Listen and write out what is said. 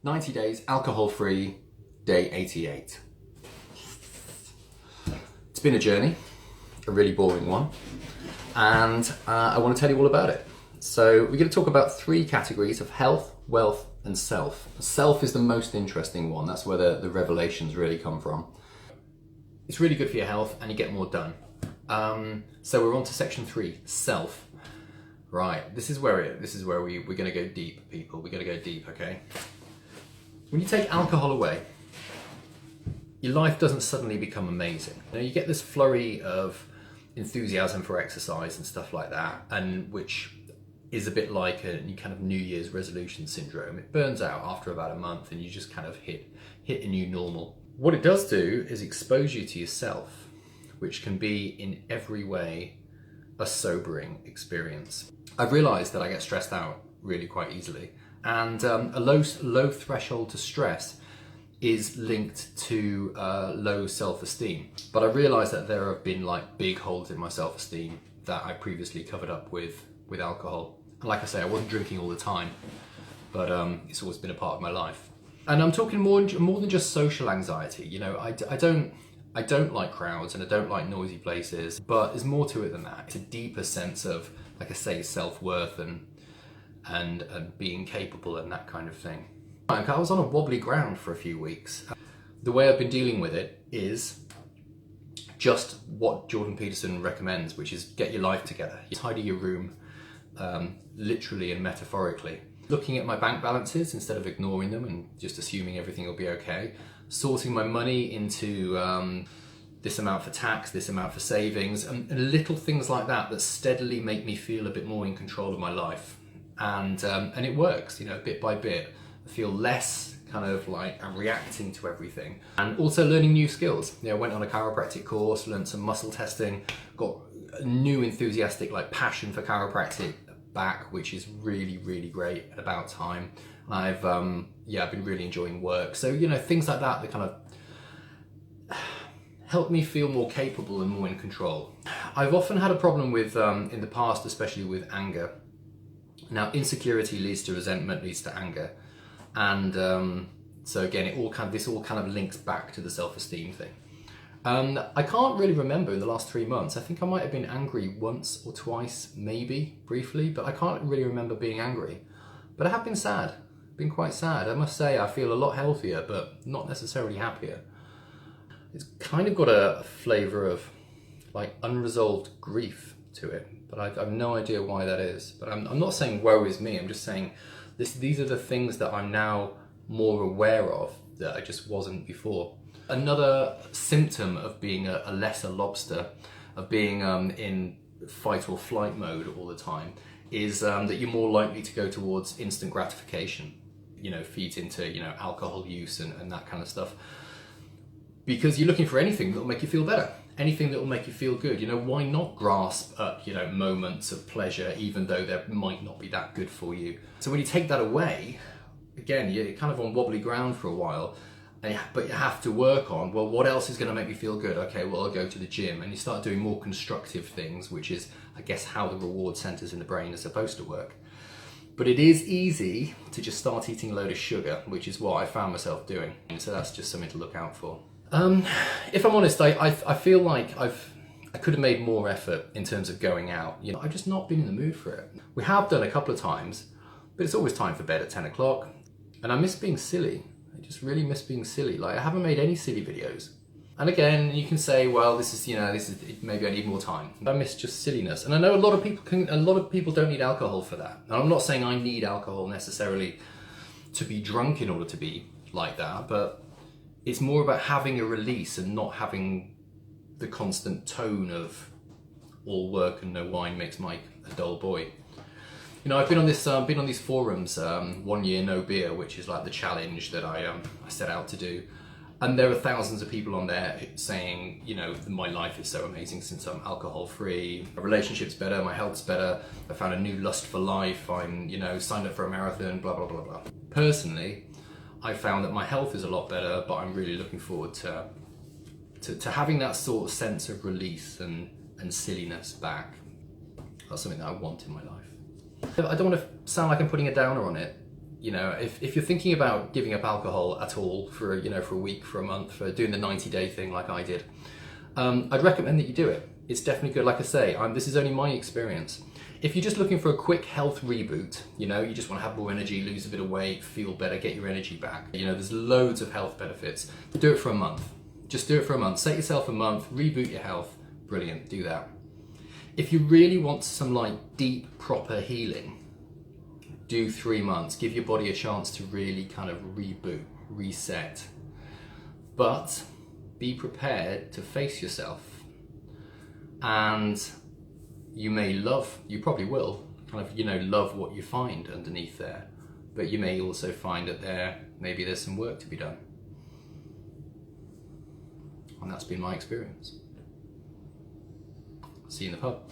90 days, alcohol-free, day 88. It's been a journey, a really boring one, and I want to tell you all about it. So we're going to talk about three categories of health, wealth, and self. Self is the most interesting one. That's where the revelations really come from. It's really good for your health and you get more done. So we're on to section 3, self. Right, this is where we're going to go deep, people. We're going to go deep, okay? When you take alcohol away, your life doesn't suddenly become amazing. You get this flurry of enthusiasm for exercise and stuff like that, and which is a bit like a kind of New Year's resolution syndrome. It burns out after about a month and you just kind of hit a new normal. What it does do is expose you to yourself, which can be in every way a sobering experience. I've realized that I get stressed out really quite easily, and a low threshold to stress is linked to low self-esteem. But I realized that there have been like big holes in my self-esteem that I previously covered up with alcohol. And like I say, I wasn't drinking all the time, but it's always been a part of my life. And I'm talking more than just social anxiety. You know, I don't like crowds and I don't like noisy places, but there's more to it than that. It's a deeper sense of, like I say, self-worth and being capable and that kind of thing. I was on a wobbly ground for a few weeks. The way I've been dealing with it is just what Jordan Peterson recommends, which is get your life together. You tidy your room, literally and metaphorically. Looking at my bank balances instead of ignoring them and just assuming everything will be okay. Sorting my money into this amount for tax, this amount for savings, and little things like that that steadily make me feel a bit more in control of my life. And it works, you know, bit by bit. I feel less kind of like I'm reacting to everything. And also learning new skills. You know, I went on a chiropractic course, learned some muscle testing, got a new enthusiastic like passion for chiropractic back, which is really, really great at about time. I've been really enjoying work. So, you know, things like that kind of help me feel more capable and more in control. I've often had a problem with, in the past, especially with anger. Now, insecurity leads to resentment, leads to anger. And so again, this all kind of links back to the self-esteem thing. I can't really remember in the last 3 months. I think I might have been angry once or twice, maybe, briefly, but I can't really remember being angry. But I have been sad, been quite sad. I must say I feel a lot healthier, but not necessarily happier. It's kind of got a flavour of like unresolved grief to it, but I've no idea why that is. But I'm not saying woe is me, I'm just saying these are the things that I'm now more aware of that I just wasn't before. Another symptom of being a lesser lobster, of being in fight or flight mode all the time, is that you're more likely to go towards instant gratification, you know, feeds into, you know, alcohol use and that kind of stuff. Because you're looking for anything that will make you feel better, anything that will make you feel good. You know, why not grasp at, you know, moments of pleasure, even though they might not be that good for you? So when you take that away, again, you're kind of on wobbly ground for a while. But you have to work on, well, what else is going to make me feel good? Okay, well, I'll go to the gym. And you start doing more constructive things, which is, I guess, how the reward centers in the brain are supposed to work. But it is easy to just start eating a load of sugar, which is what I found myself doing. And so that's just something to look out for. If I'm honest, I feel like I could have made more effort in terms of going out. You know, I've just not been in the mood for it. We have done a couple of times, but it's always time for bed at 10 o'clock. And I miss being silly. I just really miss being silly. Like, I haven't made any silly videos. And again, you can say, well, this is maybe I need more time. I miss just silliness. And I know a lot of people don't need alcohol for that. And I'm not saying I need alcohol necessarily to be drunk in order to be like that, but it's more about having a release and not having the constant tone of all work and no wine makes Mike a dull boy. You know, I've been on these forums, 1 year no beer, which is like the challenge that I set out to do. And there are thousands of people on there saying, you know, my life is so amazing since I'm alcohol free, my relationship's better, my health's better, I found a new lust for life, I'm, you know, signed up for a marathon, blah, blah, blah, blah. Personally, I found that my health is a lot better, but I'm really looking forward to having that sort of sense of release and silliness back. That's something that I want in my life. I don't want to sound like I'm putting a downer on it. You know, if you're thinking about giving up alcohol at all for, you know, for a week, for a month, for doing the 90-day thing like I did, I'd recommend that you do it. It's definitely good. Like I say, this is only my experience. If you're just looking for a quick health reboot, you know, you just want to have more energy, lose a bit of weight, feel better, get your energy back. You know, there's loads of health benefits. Do it for a month. Just do it for a month. Set yourself a month, reboot your health. Brilliant, do that. If you really want some like deep, proper healing, do 3 months. Give your body a chance to really kind of reboot, reset. But be prepared to face yourself. And you probably will, kind of, you know, love what you find underneath there. But you may also find that maybe there's some work to be done. And that's been my experience. See you in the pub.